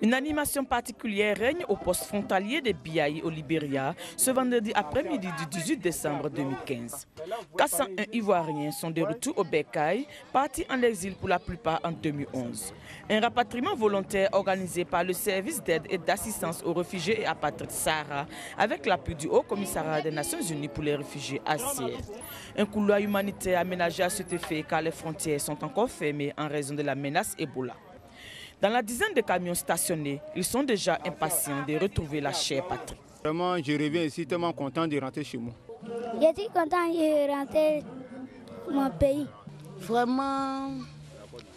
Une animation particulière règne au poste frontalier de Biaï au Libéria ce vendredi après-midi du 18 décembre 2015. 401 Ivoiriens sont de retour au Bécaye, partis en exil pour la plupart en 2011. Un rapatriement volontaire organisé par le service d'aide et d'assistance aux réfugiés et apatrides Sahara avec l'appui du Haut Commissariat des Nations Unies pour les réfugiés HCR. Un couloir humanitaire aménagé à cet effet car les frontières sont encore fermées en raison de la menace Ebola. Dans la dizaine de camions stationnés, ils sont déjà impatients de retrouver la chère patrie. Vraiment, je reviens ici tellement content de rentrer chez moi. Je suis content de rentrer mon pays. Vraiment,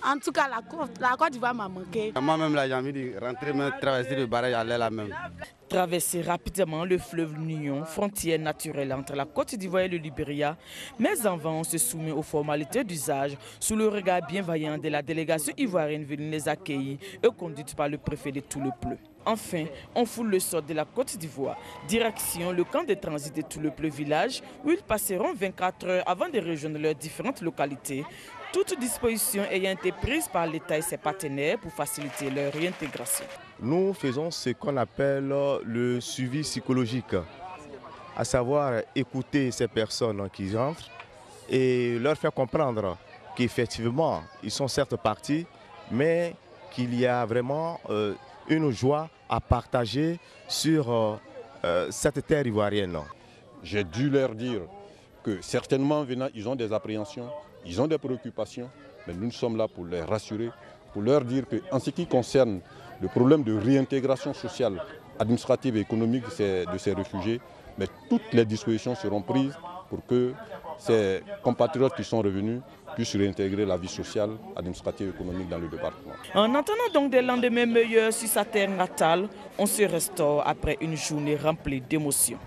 en tout cas, la Côte d'Ivoire m'a manqué. Moi-même, j'ai envie de rentrer, même traverser le barrage, aller là même. Traverser rapidement le fleuve Nignon, frontière naturelle entre la Côte d'Ivoire et le Libéria, mais en vain on se soumet aux formalités d'usage sous le regard bienveillant de la délégation ivoirienne venue les accueillir et conduite par le préfet de Tout-le-Pleu. Enfin, on foule le sort de la Côte d'Ivoire, direction le camp de transit de Tout-le-Pleu village où ils passeront 24 heures avant de rejoindre leurs différentes localités, toute disposition ayant été prise par l'État et ses partenaires pour faciliter leur réintégration. Nous faisons ce qu'on appelle le suivi psychologique, à savoir écouter ces personnes qui rentrent et leur faire comprendre qu'effectivement, ils sont certes partis, mais qu'il y a vraiment une joie à partager sur cette terre ivoirienne. J'ai dû leur dire que certainement venant, ils ont des appréhensions, ils ont des préoccupations, mais nous sommes là pour les rassurer, pour leur dire qu'en ce qui concerne le problème de réintégration sociale, administrative et économique de ces réfugiés, mais toutes les dispositions seront prises pour que ces compatriotes qui sont revenus puissent réintégrer la vie sociale, administrative et économique dans le département. En attendant donc des lendemains meilleurs sur sa terre natale, on se restaure après une journée remplie d'émotions.